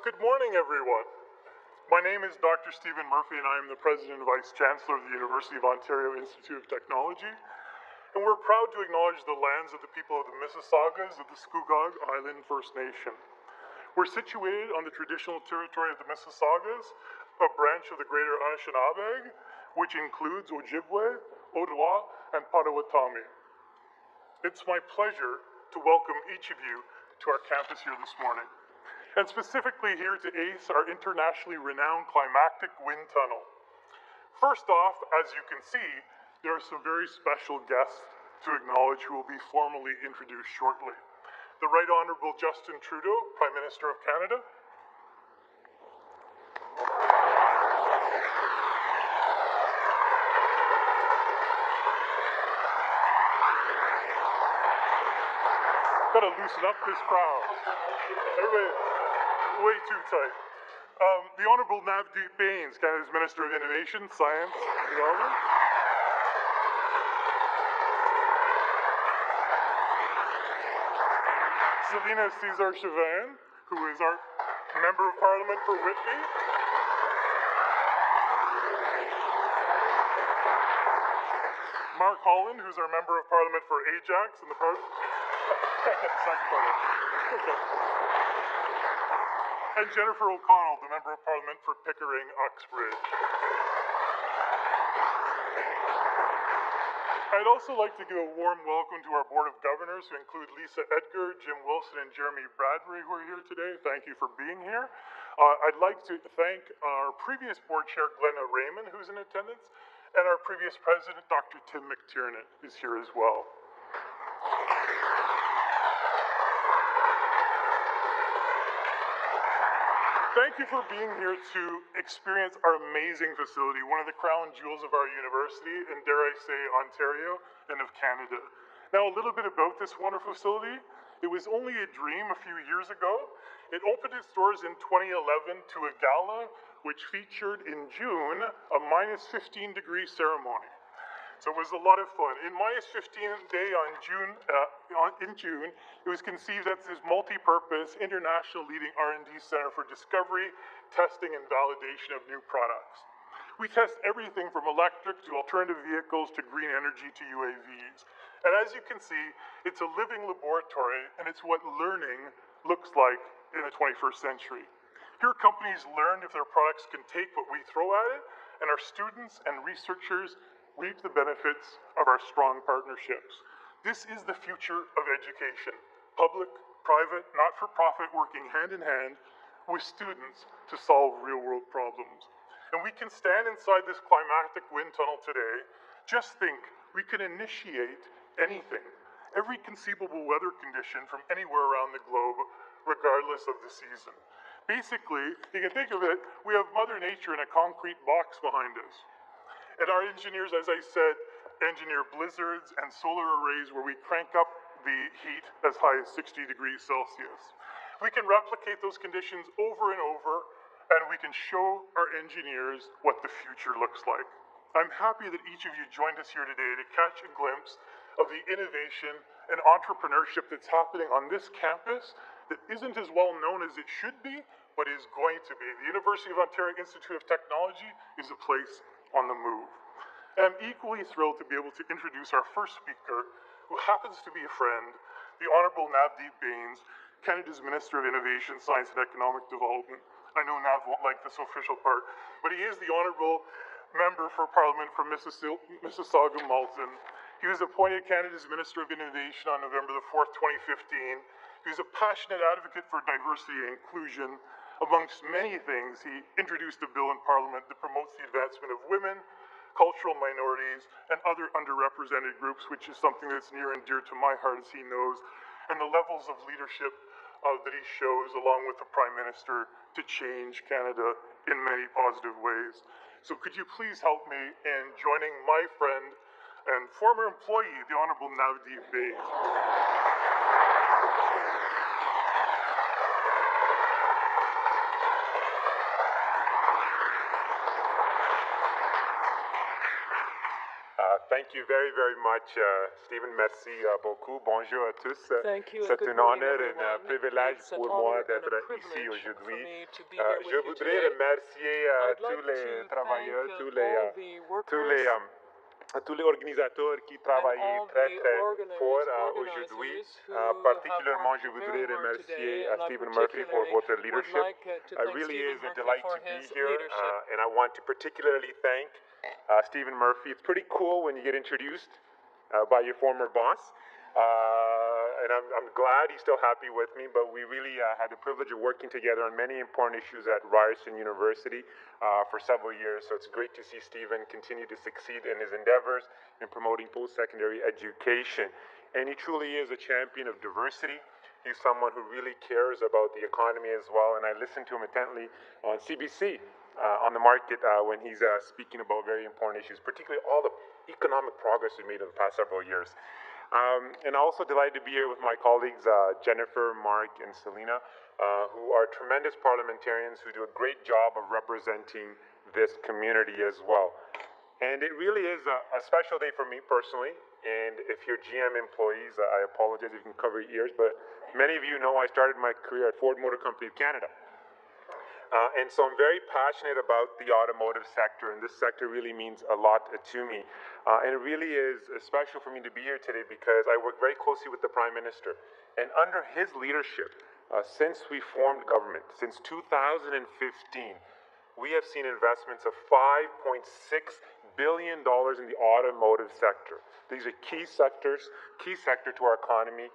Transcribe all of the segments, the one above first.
Good morning, everyone. My name is Dr. Stephen Murphy, and I am the President and Vice Chancellor of the University of Ontario Institute of Technology. And we're proud to acknowledge the lands of the people of the Mississaugas of the Scugog Island First Nation. We're situated on the traditional territory of the Mississaugas, a branch of the Greater Anishinaabe, which includes Ojibwe, Ottawa, and Potawatomi. It's my pleasure to welcome each of you to our campus here this morning, and specifically here to ACE, our internationally renowned climactic wind tunnel. First off, as you can see, there are some very special guests to acknowledge who will be formally introduced shortly. The Right Honourable Justin Trudeau, Prime Minister of Canada. Gotta loosen up this crowd. Everybody, way too tight. The Honourable Navdeep Bains, Canada's Minister of Innovation, Science and Development. Selina Cesar-Chauvin, who is our Member of Parliament for Whitby. Mark Holland, who's our Member of Parliament for Ajax in the Parliament. Can't get the second part of it. Okay. And Jennifer O'Connell, the Member of Parliament for Pickering Uxbridge. I'd also like to give a warm welcome to our Board of Governors, who include Lisa Edgar, Jim Wilson, and Jeremy Bradbury, who are here today. Thank you for being here. I'd like to thank our previous Board Chair, Glenna Raymond, who's in attendance, and our previous President, Dr. Tim McTiernan, is here as well. Thank you for being here to experience our amazing facility, one of the crown jewels of our university, and dare I say, Ontario and of Canada. Now, a little bit about this wonderful facility. It was only a dream a few years ago. It opened its doors in 2011 to a gala, which featured in June a -15-degree ceremony. So it was a lot of fun. In -15 day in June, it was conceived as this multi-purpose, international leading R&D center for discovery, testing, and validation of new products. We test everything from electric to alternative vehicles to green energy to UAVs. And as you can see, it's a living laboratory, and it's what learning looks like in the 21st century. Here, companies learn if their products can take what we throw at it, and our students and researchers reap the benefits of our strong partnerships. This is the future of education. Public, private, not-for-profit working hand in hand with students to solve real-world problems. And we can stand inside this climactic wind tunnel today. Just think, we can initiate anything, every conceivable weather condition from anywhere around the globe, regardless of the season. Basically, you can think of it, we have Mother Nature in a concrete box behind us. And our engineers, as I said, engineer blizzards and solar arrays where we crank up the heat as high as 60 degrees Celsius. We can replicate those conditions over and over, and we can show our engineers what the future looks like. I'm happy that each of you joined us here today to catch a glimpse of the innovation and entrepreneurship that's happening on this campus that isn't as well known as it should be, but is going to be. The University of Ontario Institute of Technology is a place on the move. And I'm equally thrilled to be able to introduce our first speaker, who happens to be a friend, the Honourable Navdeep Bains, Canada's Minister of Innovation, Science and Economic Development. I know Nav won't like this official part, but he is the Honourable Member for Parliament from Mississauga-Malton. He was appointed Canada's Minister of Innovation on November the 4th, 2015. He was a passionate advocate for diversity and inclusion. Amongst many things, he introduced a bill in Parliament that promotes the advancement of women, cultural minorities, and other underrepresented groups, which is something that's near and dear to my heart, as he knows, and the levels of leadership that he shows, along with the Prime Minister, to change Canada in many positive ways. So could you please help me in joining my friend and former employee, the Honourable Navdeep Bains. Thank you very, very much, Stephen. Merci beaucoup. Bonjour à tous. Thank you. C'est un honneur et un privilège pour moi d'être ici aujourd'hui. Je voudrais remercier tous les travailleurs, tous les organisateurs qui travaillent très, très fort aujourd'hui. Particulièrement, je voudrais remercier Stephen Murphy for votre leadership. It really is a delight to be here, and I want to particularly thank Stephen Murphy. It's pretty cool when you get introduced by your former boss. And I'm glad he's still happy with me, but we really had the privilege of working together on many important issues at Ryerson University for several years. So it's great to see Stephen continue to succeed in his endeavors in promoting post-secondary education. And he truly is a champion of diversity. He's someone who really cares about the economy as well, and I listen to him intently on CBC on the market when he's speaking about very important issues, particularly all the economic progress we made in the past several years. And also delighted to be here with my colleagues Jennifer, Mark, and Selena, who are tremendous parliamentarians who do a great job of representing this community as well. And it really is a special day for me personally. And if you're GM employees, I apologize if you can cover your ears, but many of you know I started my career at Ford Motor Company of Canada. And so I'm very passionate about the automotive sector, and this sector really means a lot to me. And it really is special for me to be here today because I work very closely with the Prime Minister. And under his leadership, since we formed government, since 2015, we have seen investments of $5.6 billion in the automotive sector. These are key sector to our economy.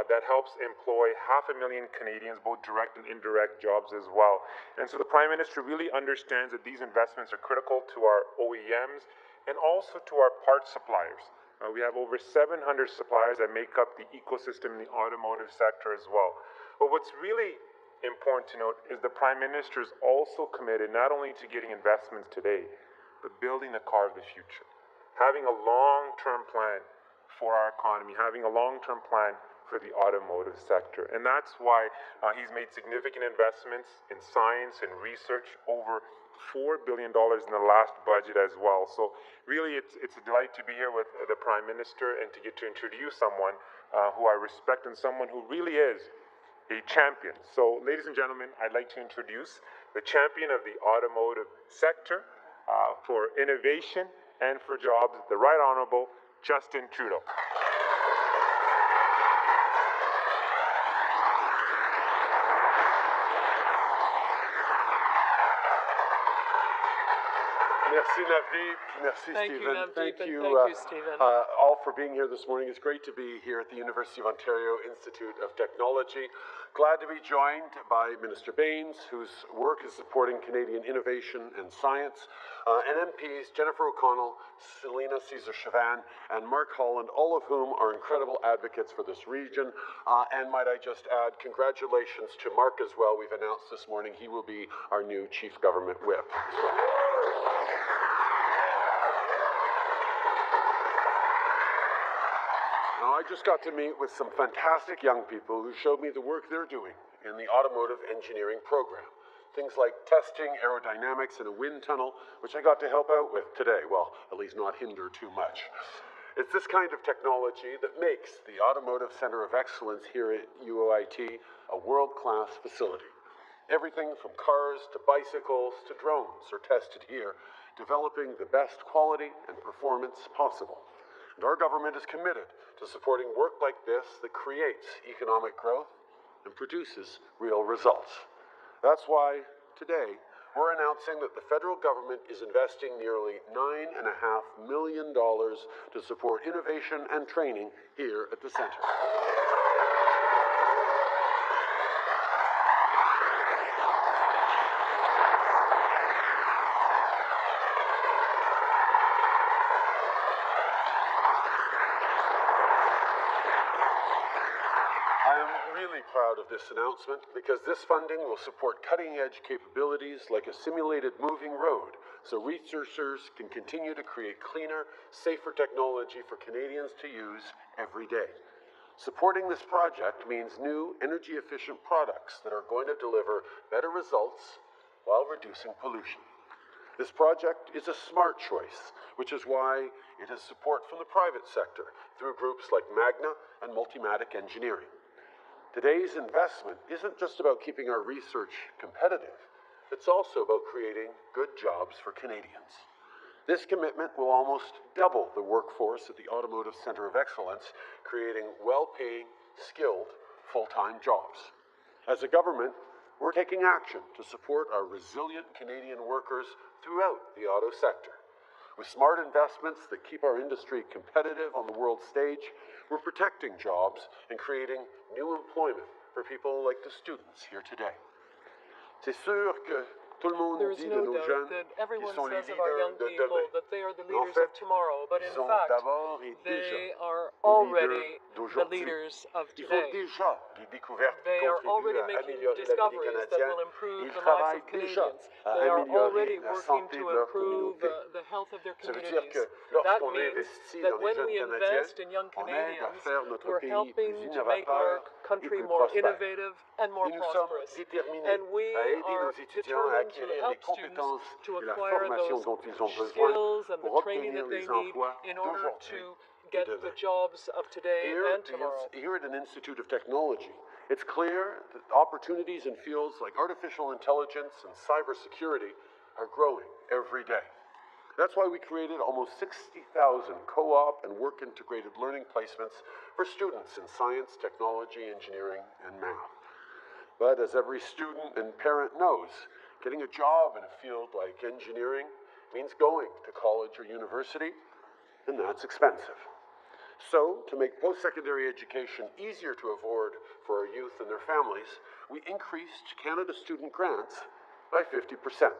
That helps employ 500,000 Canadians, both direct and indirect jobs as well. And so the Prime Minister really understands that these investments are critical to our OEMs and also to our parts suppliers. We have over 700 suppliers that make up the ecosystem in the automotive sector as well. But what's really important to note is the Prime Minister is also committed not only to getting investments today, but building the car of the future. Having a long-term plan for our economy, having a long-term plan for the automotive sector. And that's why he's made significant investments in science and research, over $4 billion in the last budget as well. So really it's a delight to be here with the Prime Minister and to get to introduce someone who I respect and someone who really is a champion. So ladies and gentlemen, I'd like to introduce the champion of the automotive sector for innovation and for jobs, the Right Honourable Justin Trudeau. Merci Navdeep, merci Thank Stephen. You, Navdeep, thank you, Stephen. All for being here this morning. It's great to be here at the University of Ontario Institute of Technology. Glad to be joined by Minister Baines, whose work is supporting Canadian innovation and science, and MPs Jennifer O'Connell, Selena Caesar-Chavannes, and Mark Holland, all of whom are incredible advocates for this region. And might I just add, congratulations to Mark as well. We've announced this morning he will be our new Chief Government Whip. Now, I just got to meet with some fantastic young people who showed me the work they're doing in the automotive engineering program. Things like testing aerodynamics in a wind tunnel, which I got to help out with today. Well, at least not hinder too much. It's this kind of technology that makes the Automotive Centre of Excellence here at UOIT a world-class facility. Everything from cars to bicycles to drones are tested here, developing the best quality and performance possible. And our government is committed to supporting work like this that creates economic growth and produces real results. That's why today we're announcing that the federal government is investing nearly $9.5 million to support innovation and training here at the centre. Proud of this announcement because this funding will support cutting-edge capabilities like a simulated moving road so researchers can continue to create cleaner, safer technology for Canadians to use every day. Supporting this project means new energy-efficient products that are going to deliver better results while reducing pollution. This project is a smart choice, which is why it has support from the private sector through groups like Magna and Multimatic Engineering. Today's investment isn't just about keeping our research competitive, it's also about creating good jobs for Canadians. This commitment will almost double the workforce at the Automotive Centre of Excellence, creating well-paying, skilled, full-time jobs. As a government, we're taking action to support our resilient Canadian workers throughout the auto sector. With smart investments that keep our industry competitive on the world stage, we're protecting jobs and creating new employment for people like the students here today. C'est sûr que tout le monde dit de nos jeunes qu'ils sont les leaders de demain. That they are the En leaders fait, of tomorrow, but in ils sont fact, d'abord et they déjà are les already leaders the d'aujourd'hui. leaders of Ils font today. déjà des découvertes qui They are already contribuent à making améliorer la vie des discoveries that Canadiens. will improve Ils the lives travaillent of déjà Canadians. à They are améliorer already la working santé to de leur improve communauté. the health of their Ça veut dire communities. que That lorsqu'on means investit that dans les when jeunes we Canadiens, invest in young on aide à Canadians, faire notre we're pays helping plus to make our innovateur et country plus more prospère. innovative and more Et nous sommes prosperous. déterminés And we à aider are nos étudiants à determined to acquérir les help students compétences to et la acquire formation those dont ils ont besoin skills and pour the training obtenir that they les need emplois in order d'aujourd'hui to et get demain. the jobs of today and tomorrow. Here at an Institute of Technology, it's clear that opportunities in fields like artificial intelligence and cybersecurity are growing every day. That's why we created almost 60,000 co-op and work-integrated learning placements for students in science, technology, engineering, and math. But as every student and parent knows, getting a job in a field like engineering means going to college or university, and that's expensive. So, to make post-secondary education easier to afford for our youth and their families, we increased Canada student grants by 50%.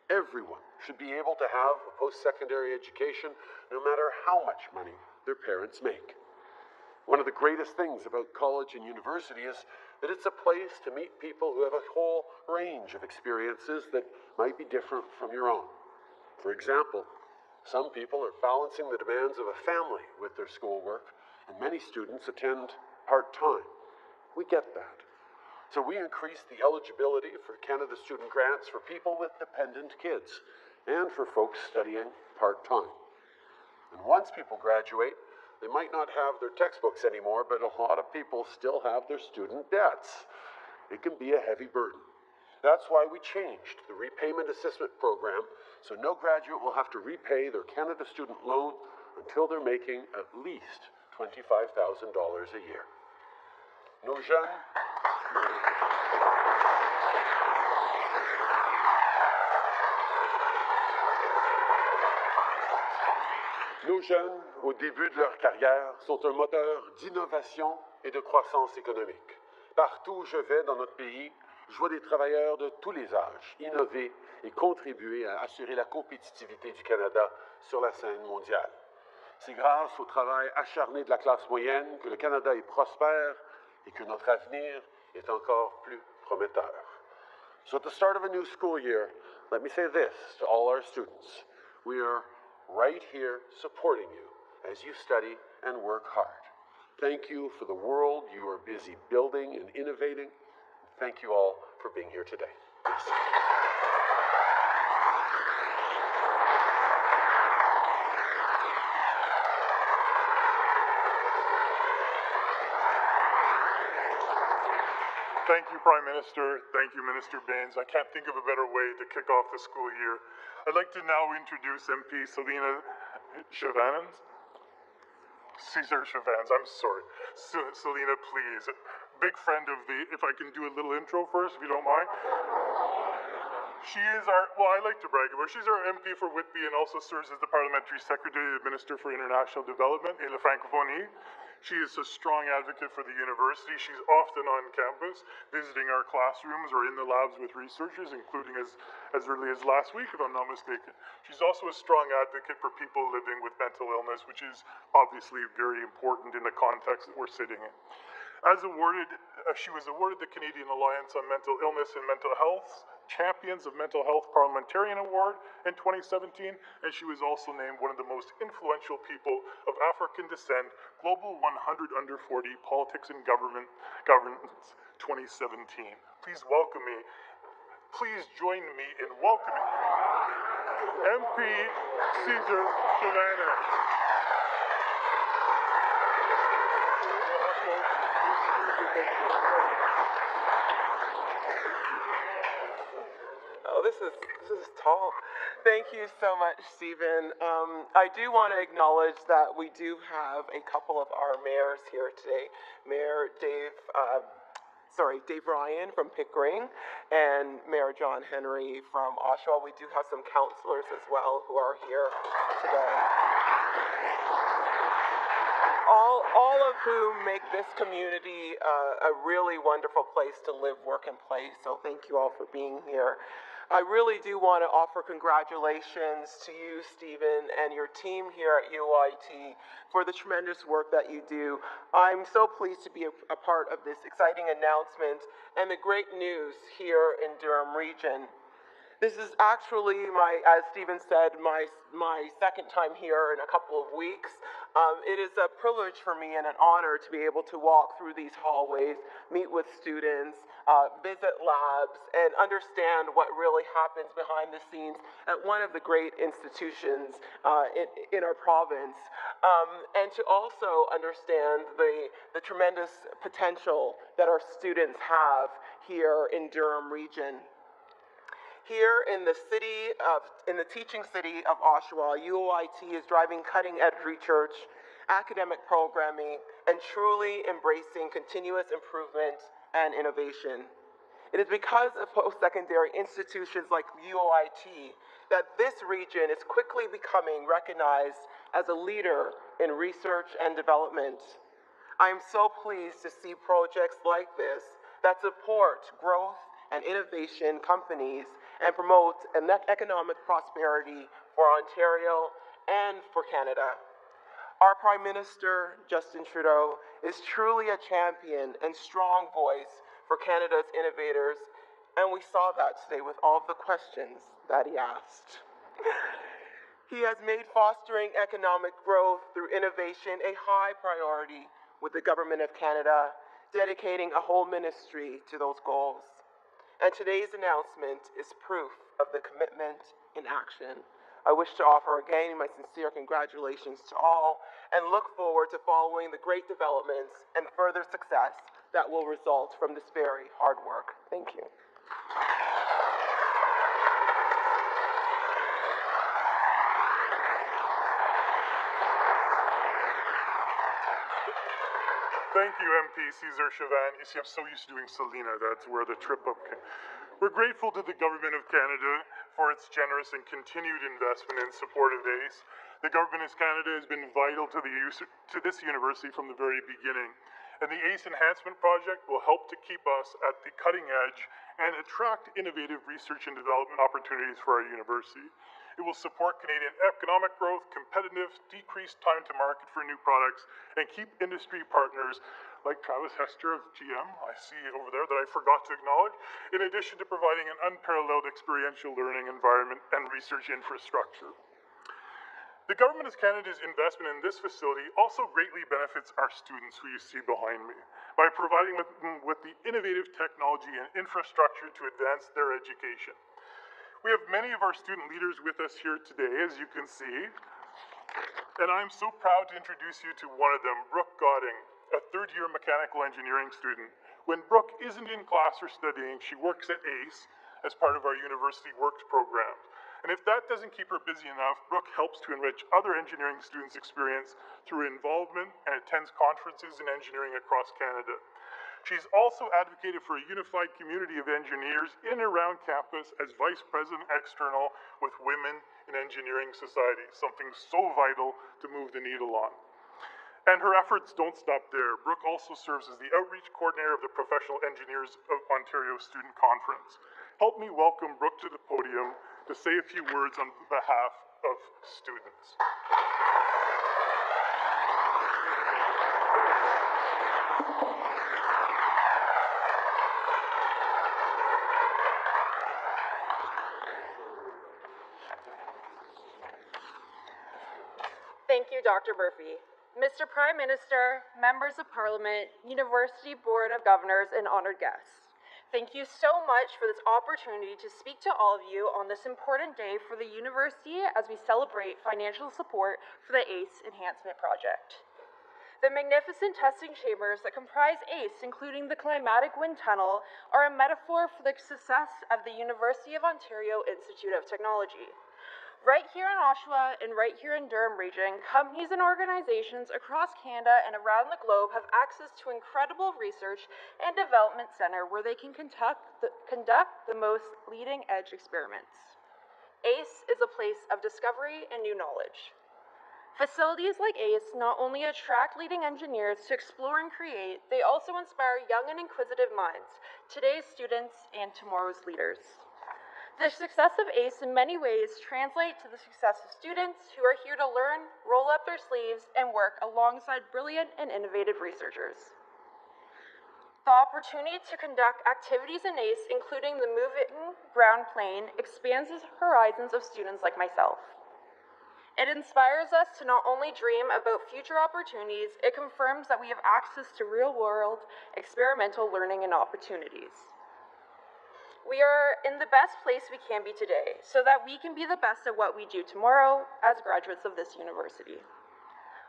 Everyone should be able to have a post-secondary education no matter how much money their parents make. One of the greatest things about college and university is that it's a place to meet people who have a whole range of experiences that might be different from your own. For example, some people are balancing the demands of a family with their schoolwork, and many students attend part-time. We get that. So we increased the eligibility for Canada Student Grants for people with dependent kids and for folks studying part-time. And once people graduate, they might not have their textbooks anymore, but a lot of people still have their student debts. It can be a heavy burden. That's why we changed the repayment assessment program so no graduate will have to repay their Canada student loan until they're making at least $25,000 a year. Nos jeunes... Nos jeunes, au début de leur carrière, sont un moteur d'innovation et de croissance économique. Partout où je vais dans notre pays, je vois des travailleurs de tous les âges innover et contribuer à assurer la compétitivité du Canada sur la scène mondiale. C'est grâce au travail acharné de la classe moyenne que le Canada est prospère et que notre avenir est encore plus prometteur. So at the start of a new school year, let me say this to all our students. We are right here supporting you as you study and work hard. Thank you for the world you are busy building and innovating. Thank you all for being here today. Merci. Thank you, Prime Minister. Thank you, Minister Baines. I can't think of a better way to kick off the school year. I'd like to now introduce MP Selina Chavans. Cesar Chavans, I'm sorry. Selina, please. Big friend of the, if I can do a little intro first, if you don't mind. She is our, well, I like to brag about her. She's our MP for Whitby and also serves as the Parliamentary Secretary to the Minister for International Development et la Francophonie. She is a strong advocate for the university. She's often on campus, visiting our classrooms or in the labs with researchers, including as early as last week, if I'm not mistaken. She's also a strong advocate for people living with mental illness, which is obviously very important in the context that we're sitting in. She was awarded the Canadian Alliance on Mental Illness and Mental Health Champions of Mental Health Parliamentarian Award in 2017, and she was also named one of the most influential people of African descent, Global 100 Under 40 Politics and Governance 2017. Please welcome me, please join me in welcoming MP Cesar Chavana. Oh, this is tall. Thank you so much, Stephen. I do want to acknowledge that we do have a couple of our mayors here today. Mayor Dave Ryan from Pickering and Mayor John Henry from Oshawa. We do have some councillors as well who are here today. All of whom make this community a really wonderful place to live, work, and play. So thank you all for being here. I really do want to offer congratulations to you, Stephen, and your team here at UIT for the tremendous work that you do. I'm so pleased to be a part of this exciting announcement and the great news here in Durham Region. This is actually as Stephen said, my second time here in a couple of weeks. It is a privilege for me and an honor to be able to walk through these hallways, meet with students, visit labs, and understand what really happens behind the scenes at one of the great institutions in our province, and to also understand the tremendous potential that our students have here in Durham Region. Here in the teaching city of Oshawa, UOIT is driving cutting-edge research, academic programming, and truly embracing continuous improvement and innovation. It is because of post-secondary institutions like UOIT that this region is quickly becoming recognized as a leader in research and development. I am so pleased to see projects like this that support growth and innovation companies and promote economic prosperity for Ontario and for Canada. Our Prime Minister, Justin Trudeau, is truly a champion and strong voice for Canada's innovators, and we saw that today with all of the questions that he asked. He has made fostering economic growth through innovation a high priority with the Government of Canada, dedicating a whole ministry to those goals. And today's announcement is proof of the commitment in action. I wish to offer again my sincere congratulations to all and look forward to following the great developments and further success that will result from this very hard work. Thank you. Thank you, MP Cesar Chavan. You see, I'm so used to doing Selena, that's where the trip up came. We're grateful to the Government of Canada for its generous and continued investment in support of ACE. The Government of Canada has been vital to this university from the very beginning. And the ACE Enhancement Project will help to keep us at the cutting edge and attract innovative research and development opportunities for our university. It will support Canadian economic growth, competitiveness, decrease time to market for new products, and keep industry partners like Travis Hester of GM, I see over there that I forgot to acknowledge, in addition to providing an unparalleled experiential learning environment and research infrastructure. The Government of Canada's investment in this facility also greatly benefits our students, who you see behind me, by providing them with the innovative technology and infrastructure to advance their education. We have many of our student leaders with us here today, as you can see, and I'm so proud to introduce you to one of them, Brooke Godding, a third-year mechanical engineering student. When Brooke isn't in class or studying, she works at ACE as part of our University Works programs. And if that doesn't keep her busy enough, Brooke helps to enrich other engineering students' experience through involvement and attends conferences in engineering across Canada. She's also advocated for a unified community of engineers in and around campus as Vice President External with Women in Engineering Society, something so vital to move the needle on. And her efforts don't stop there. Brooke also serves as the outreach coordinator of the Professional Engineers of Ontario Student Conference. Help me welcome Brooke to the podium to say a few words on behalf of students. Thank you, Dr. Murphy. Mr. Prime Minister, members of Parliament, University Board of Governors, and honored guests. Thank you so much for this opportunity to speak to all of you on this important day for the university as we celebrate financial support for the ACE Enhancement Project. The magnificent testing chambers that comprise ACE, including the climatic wind tunnel, are a metaphor for the success of the University of Ontario Institute of Technology. Right here in Oshawa and right here in Durham region, companies and organizations across Canada and around the globe have access to incredible research and development center where they can conduct the most leading edge experiments. ACE is a place of discovery and new knowledge. Facilities like ACE not only attract leading engineers to explore and create, they also inspire young and inquisitive minds, today's students and tomorrow's leaders. The success of ACE in many ways translates to the success of students who are here to learn, roll up their sleeves, and work alongside brilliant and innovative researchers. The opportunity to conduct activities in ACE, including the moving ground plane, expands the horizons of students like myself. It inspires us to not only dream about future opportunities, it confirms that we have access to real-world experimental learning and opportunities. We are in the best place we can be today, so that we can be the best at what we do tomorrow as graduates of this university.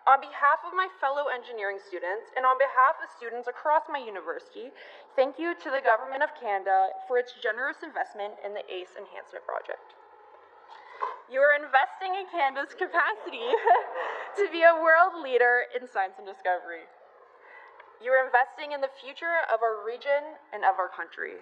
On behalf of my fellow engineering students, and on behalf of students across my university, thank you to the Government of Canada for its generous investment in the ACE Enhancement Project. You are investing in Canada's capacity to be a world leader in science and discovery. You are investing in the future of our region and of our country.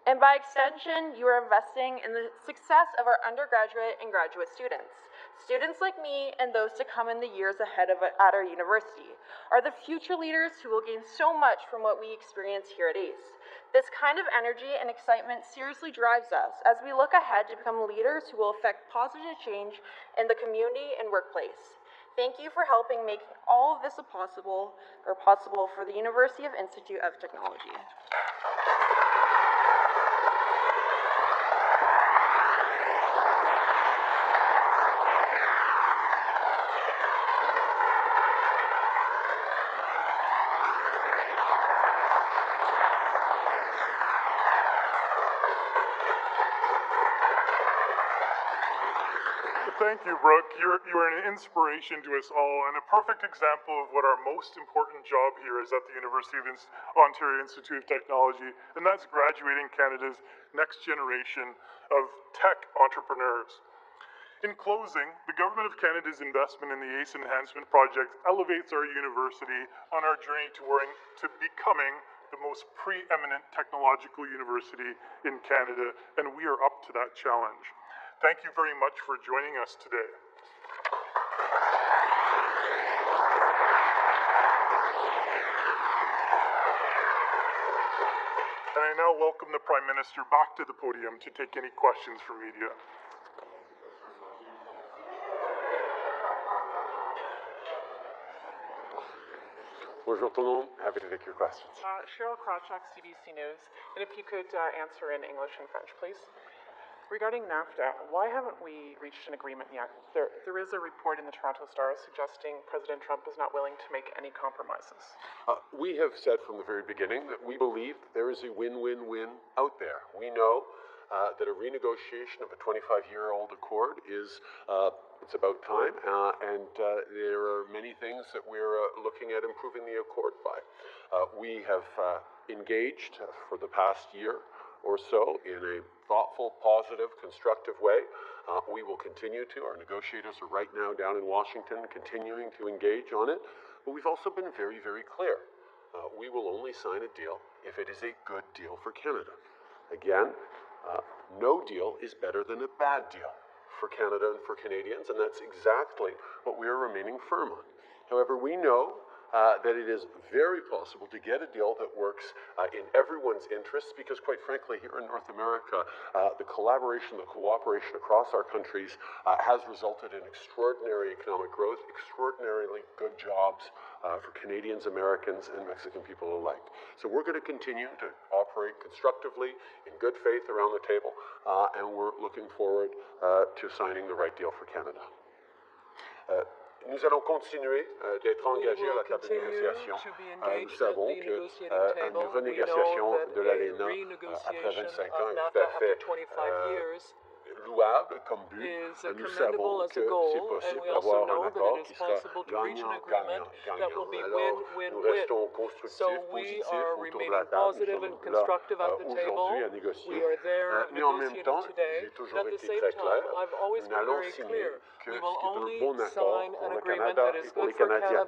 And by extension, you are investing in the success of our undergraduate and graduate students. Students like me and those to come in the years ahead at our university are the future leaders who will gain so much from what we experience here at ACE. This kind of energy and excitement seriously drives us as we look ahead to become leaders who will affect positive change in the community and workplace. Thank you for helping make all of this possible for the University of Institute of Technology. Thank you, Brooke. You are an inspiration to us all and a perfect example of what our most important job here is at the University of Ontario Institute of Technology, and that's graduating Canada's next generation of tech entrepreneurs. In closing, the Government of Canada's investment in the ACE Enhancement Project elevates our university on our journey to becoming the most preeminent technological university in Canada, and we are up to that challenge. Thank you very much for joining us today. And I now welcome the Prime Minister back to the podium to take any questions from media. Bonjour tout le monde. Happy to take your questions. Cheryl Krawchuk, CBC News. And if you could answer in English and French, please. Regarding NAFTA, why haven't we reached an agreement yet? There is a report in the Toronto Star suggesting President Trump is not willing to make any compromises. We have said from the very beginning that we believe there is a win-win-win out there. We know that a renegotiation of a 25-year-old accord is it's about time, and there are many things that we're looking at improving the accord by. We have engaged for the past year or so in a thoughtful, positive, constructive way. We will continue to. Our negotiators are right now down in Washington continuing to engage on it. But we've also been very, very clear. We will only sign a deal if it is a good deal for Canada. Again, no deal is better than a bad deal for Canada and for Canadians, and that's exactly what we are remaining firm on. However, we know that it is very possible to get a deal that works in everyone's interests because, quite frankly, here in North America, the collaboration, the cooperation across our countries has resulted in extraordinary economic growth, extraordinarily good jobs for Canadians, Americans, and Mexican people alike. So we're going to continue to operate constructively, in good faith around the table, and we're looking forward to signing the right deal for Canada. Nous allons continuer d'être engagés à la table de négociation. Nous savons qu'une renégociation de l'ALENA après 25 ans est tout à fait louable comme but. Nous savons que c'est possible d'avoir un accord qui sera gagnant-gagnant. Alors, nous restons constructifs, positifs autour de la table. Nous sommes là aujourd'hui à négocier. Mais en même temps, j'ai toujours été très clair, nous n'allons signer que ce qui est un bon accord pour le Canada et pour les Canadiens.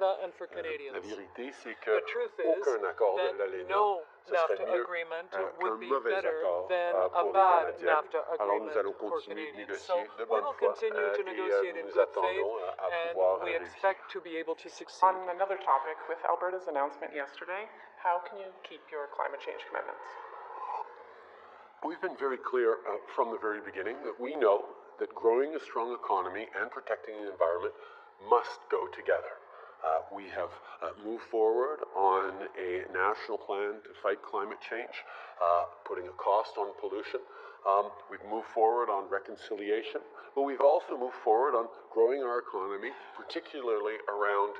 La vérité, c'est qu'aucun accord de l'ALENA ce serait mieux qu'un mauvais accord pour les Canadiens. Alors nous allons continuer de négocier de bonne foi et nous attendons à pouvoir réussir. On another topic, with Alberta's announcement yesterday, how can you keep your climate change commitments? We've been very clear from the very beginning that we know that growing a strong economy and protecting the environment must go together. We have moved forward on a national plan to fight climate change, putting a cost on pollution. We've moved forward on reconciliation, but we've also moved forward on growing our economy, particularly around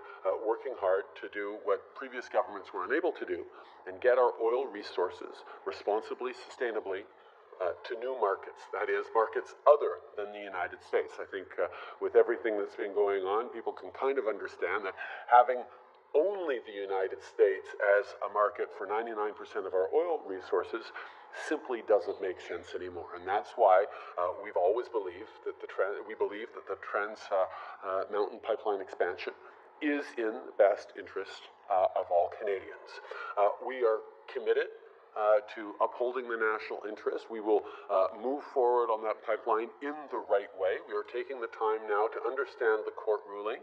working hard to do what previous governments were unable to do and get our oil resources responsibly, sustainably to new markets, that is, markets other than the United States. I think with everything that's been going on, people can kind of understand that having only the United States as a market for 99% of our oil resources simply doesn't make sense anymore. And that's why we've always believed that the Trans Mountain Pipeline expansion is in the best interest of all Canadians. We are committed to upholding the national interest. We will move forward on that pipeline in the right way. We are taking the time now to understand the court ruling,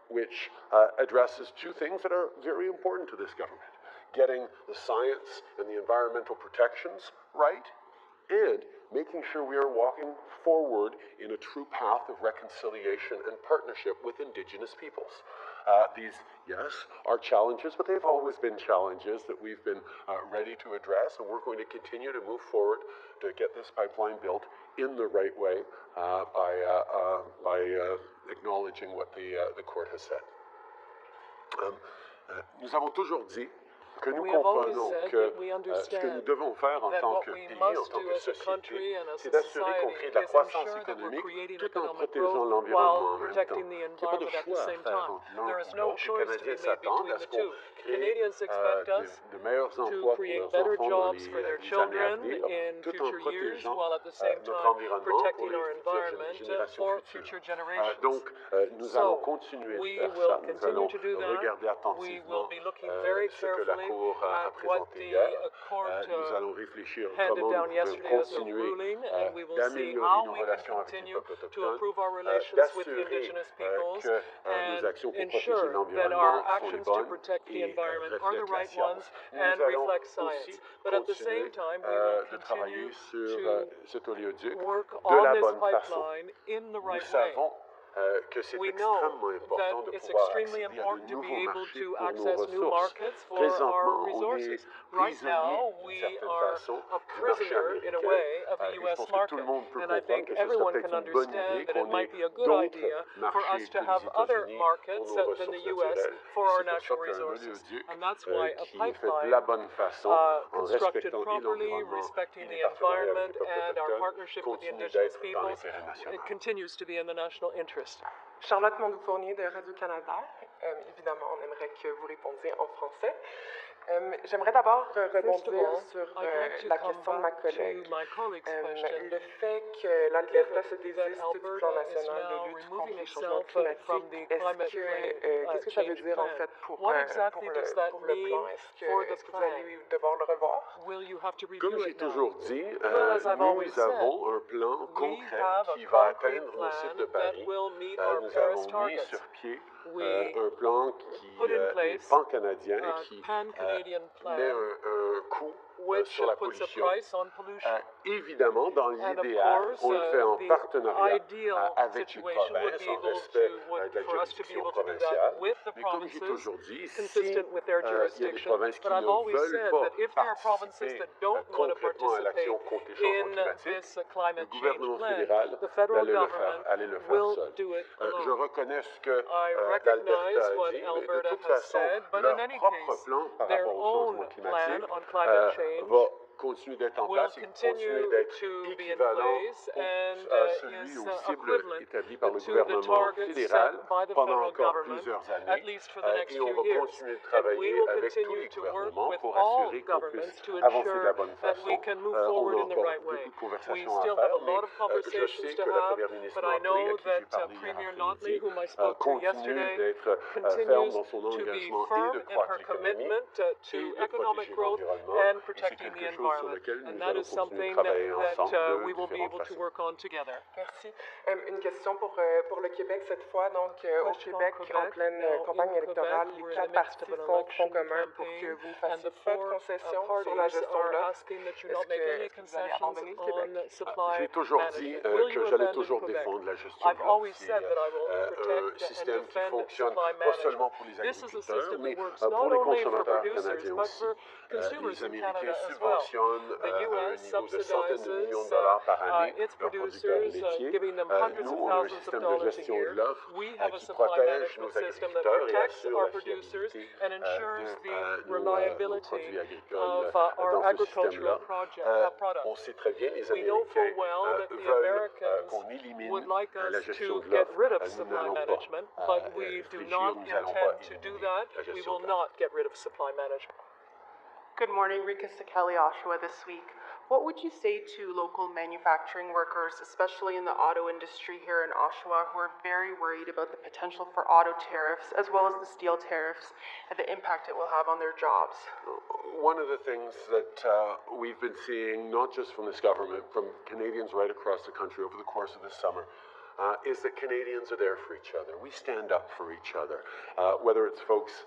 which addresses two things that are very important to this government: getting the science and the environmental protections right, and making sure we are walking forward in a true path of reconciliation and partnership with Indigenous peoples. These, yes, are challenges, but they've always been challenges that we've been ready to address, and we're going to continue to move forward to get this pipeline built in the right way by acknowledging what the court has said. Nous avons toujours dit que nous comprenons que ce que nous devons faire en tant que pays, en tant que société, c'est d'assurer qu'on crée de la croissance économique tout en protégeant l'environnement en même temps. Il n'y a pas de choix à faire entre l'un ou l'autre. Les Canadiens s'attendent à ce qu'on crée de meilleurs emplois pour leurs enfants dans les années à venir, tout en protégeant notre environnement pour les générations futures. Donc, nous allons continuer de faire ça. Nous allons regarder attentivement ce que la Cour a présenté hier. Nous allons réfléchir comment nous pouvons continuer d'améliorer nos relations avec les peuples autochtones, d'assurer que nos actions pour protéger l'environnement sont les bonnes et reflètent la science. Nous allons aussi continuer de travailler sur cet oléoduc de la bonne façon. Nous savons que c'est extrêmement important de pouvoir accéder à de nouveaux marchés pour nos ressources. Présentement, on est prisonnier d'une certaine façon du marché américain. Et je pense que tout le monde peut comprendre que ce serait peut-être une bonne idée qu'on ait d'autres marchés que les États-Unis pour nos ressources naturelles. Et c'est pour ça qu'un oléoduc qui est fait de la bonne façon, en respectant et l'environnement et les partenariats avec les peuples autochtones, continue d'être dans l'intérêt national. Charlotte Mondou-Fournier de Radio-Canada. Évidemment, on aimerait que vous répondiez en français. J'aimerais d'abord rebondir sur la question de ma collègue. Le fait que l'Alberta se désiste du plan national de lutte contre le changement climatique, qu'est-ce que ça veut dire en fait pour le plan? Est-ce que vous allez devoir le revoir? Comme j'ai toujours dit, nous avons un plan concret qui va atteindre nos cibles de Paris. Nous avons mis sur pied un plan qui est pan-canadien et qui met un coût which sur la puts a pollution. price on pollution. Évidemment, dans And of l'idéal, course, on le fait en the partenariat ideal avec les situation would provinces, be en able respect de la for us to be juridiction able to do provinciale. that with the Mais comme j'ai provinces, toujours dit, si consistent with their il y a des jurisdiction. provinces qui But I've ne always veulent said pas that if there are provinces participer that don't want to concrètement à participate l'action contre les changements in climatiques, this le climate change gouvernement plan, fédéral the federal allait le faire will seul. do it Je alone. reconnais ce que I l'Alberta recognize a what dit, mais de Alberta toute has façon, said, but leur in any propre case, plan par their rapport au own changement plan climatique on climate change va continuer d'être en will place et continue continuer d'être to be in équivalent place and celui is aux cibles equivalent établies par le to the gouvernement targets fédéral set by the pendant federal encore government, plusieurs at années. least for the next Et on few va years. continuer de And we travailler will avec tous continue les to work gouvernements with pour all assurer qu'on governments puisse to avancer de la ensure bonne that façon. we can move On forward a in the encore right way. beaucoup de We conversations à still have faire, a lot of mais je conversations sais to que la have, première ministre but I m'a appelé, know à qui j'ai that parlé hier Premier après-midi, Notley, whom I spoke to continue yesterday, d'être ferme continues dans son to be engagement et firm de in croître her l'économie commitment to et de economic protéger growth l'environnement. and Et c'est protecting the quelque chose sur environment. lequel And nous that allons is continuer de something travailler that ensemble de we will be différentes able to façons. work on together. Merci. Une question pour le Québec cette fois. Donc, au Question on Québec, Quebec. en pleine Now, campagne in électorale, Quebec, les we're in quatre the midst partis of an font election front commun pour campaign, que vous ne and fassiez the pas de four concessions sur la parties gestion de are l'offre. asking that you Est-ce not make any que vous allez concessions abandonner le Québec? on supply J'ai toujours dit management. Will que you j'allais abandon toujours Quebec? défendre la gestion I've de always l'offre. said that I will Un protect and système qui defend fonctionne supply pas management. seulement pour les This is a agriculteurs, system mais that works pour not les only for consommateurs producers, canadiens but aussi. for consumers Les in Canada Américains as well. subventionnent The à un U.S. niveau de centaines de millions de dollars par année its leurs producteurs producers, laitiers. giving them hundreds Nous, of on a un thousands of système de dollars a gestion year. de l'offre We have a qui supply protège nos management system that agriculteurs et protects assure our la producers fiabilité and ensures de the nos reliability produits agricoles of our dans ce agricultural système-là. products. On sait très bien, les We know full Américains well that the veulent Americans qu'on élimine would like la us gestion to de get l'offre. rid of Nous supply n'allons pas management, but we do infléchir, not nous n'allons pas intend to do éliminer that. la We gestion will de l'offre. not get rid of supply management. Good morning, Rika Sekeli, Oshawa this week. What would you say to local manufacturing workers, especially in the auto industry here in Oshawa, who are very worried about the potential for auto tariffs as well as the steel tariffs and the impact it will have on their jobs? One of the things that we've been seeing, not just from this government, from Canadians right across the country over the course of this summer, is that Canadians are there for each other. We stand up for each other, whether it's folks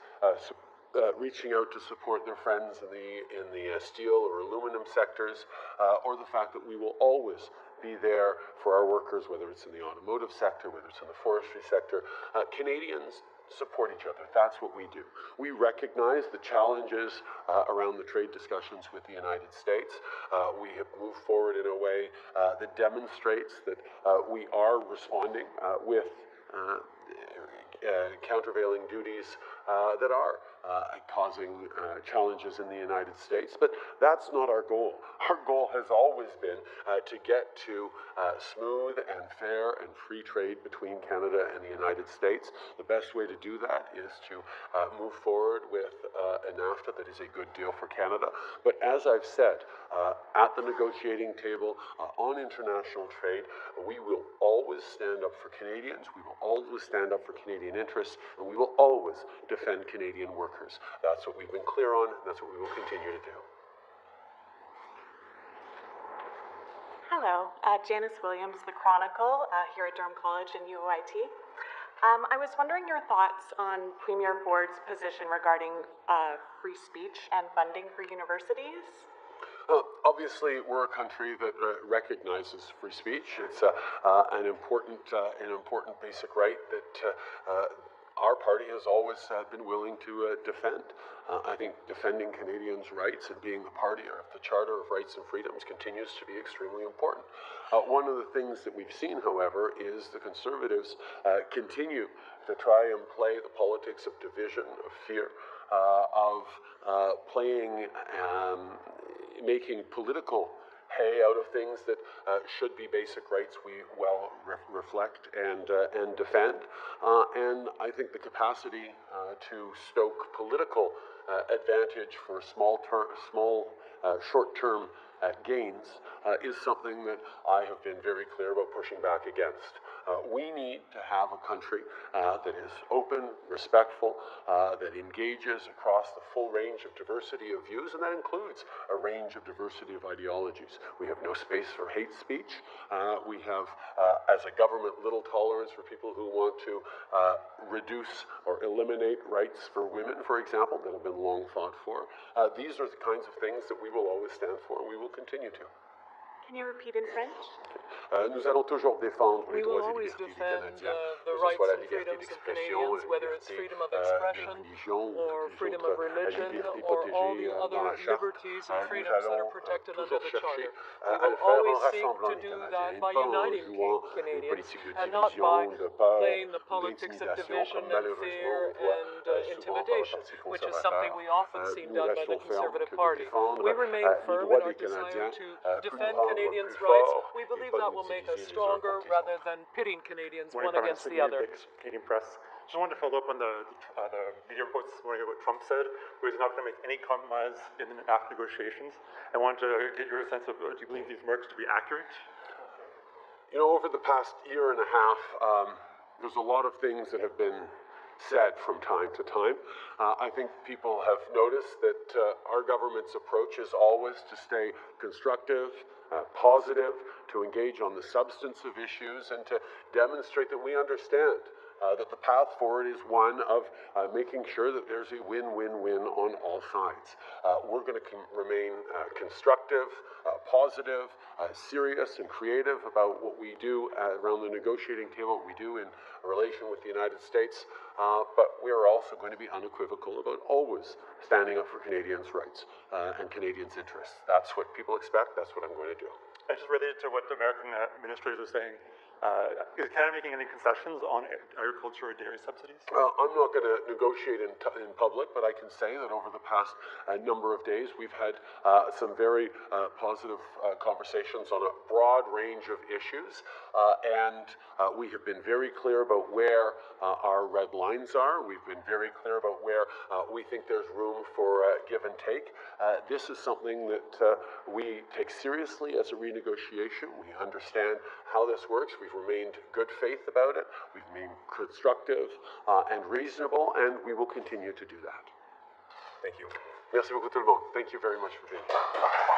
reaching out to support their friends in the steel or aluminum sectors, or the fact that we will always be there for our workers, whether it's in the automotive sector, whether it's in the forestry sector. Canadians support each other. That's what we do. We recognize the challenges around the trade discussions with the United States. We have moved forward in a way that demonstrates that we are responding with countervailing duties that are causing challenges in the United States. But that's not our goal. Our goal has always been to get to smooth and fair and free trade between Canada and the United States. The best way to do that is to move forward with a NAFTA that is a good deal for Canada. But as I've said, at the negotiating table on international trade, we will always stand up for Canadians, we will always stand up for Canadian interests, and we will always defend Canadian workers. That's what we've been clear on, and that's what we will continue to do. Hello, Janice Williams, The Chronicle, here at Durham College in UOIT. I was wondering your thoughts on Premier Ford's position regarding free speech and funding for universities. Obviously, we're a country that recognizes free speech. It's an important basic right that our party has always been willing to defend. I think defending Canadians' rights and being the party of the Charter of Rights and Freedoms continues to be extremely important. One of the things that we've seen, however, is the Conservatives continue to try and play the politics of division, of fear, of making political hay out of things that should be basic rights we well reflect and defend. And I think the capacity to stoke political advantage for short-term gains is something that I have been very clear about pushing back against. We need to have a country that is open, respectful, that engages across the full range of diversity of views, and that includes a range of diversity of ideologies. We have no space for hate speech. We have, as a government, little tolerance for people who want to reduce or eliminate rights for women, for example, that have been long fought for. These are the kinds of things that we will always stand for, and we will continue to. Can you repeat in French? Nous allons toujours défendre les We will droits et always libertés des defend Canadiens, the que ce rights soit la and liberté freedoms of d'expression, Canadians, la whether it's liberté freedom of de expression religion, or toutes freedom les of autres religion libertés or all protégées the dans other la Charte. liberties and Nous freedoms that are allons protected under toujours the chercher Charter. We à le will faire en always seek rassemblant to les do Canadiens, that et by pas en uniting jouant une Canadians politique de and not by division, de peur, playing the ou politics of d'intimidation, division comme and malheureusement fear on voit and souvent par le intimidation, Parti which is something we often conservateur. see Nous done by the restons fermes Conservative que de Party. défendre We remain les firm in droits our des desire Canadiens to pour defend rendre Canadians' plus rights. forts We et believe pas that nous will make us diviser les uns stronger contre les rather autres. than pitting Canadians Morning, one Prime against Minister the other. Dick, Canadian Press. Just wanted to follow up on the media reports this morning of what Trump said, where he's not going to make any compromise in the NAFTA negotiations. I wanted to get your sense of, do you believe these remarks to be accurate? You know, over the past year and a half, there's a lot of things that have been said from time to time. I think people have noticed that our government's approach is always to stay constructive, positive, to engage on the substance of issues, and to demonstrate that we understand that the path forward is one of making sure that there's a win-win-win on all sides. We're going to remain constructive, positive, serious and creative about what we do around the negotiating table, what we do in relation with the United States, but we are also going to be unequivocal about always standing up for Canadians' rights and Canadians' interests. That's what people expect, that's what I'm going to do. I just related to what the American administrators are saying. Is Canada making any concessions on agriculture or dairy subsidies? I'm not going to negotiate in public, but I can say that over the past number of days, we've had some very positive conversations on a broad range of issues, and we have been very clear about where our red lines are. We've been very clear about where we think there's room for give and take. This is something that we take seriously as a renegotiation. We understand how this works. We've remained good faith about it. We've remained constructive and reasonable, and we will continue to do that. Thank you. Merci beaucoup tout le monde. Thank you very much for being here.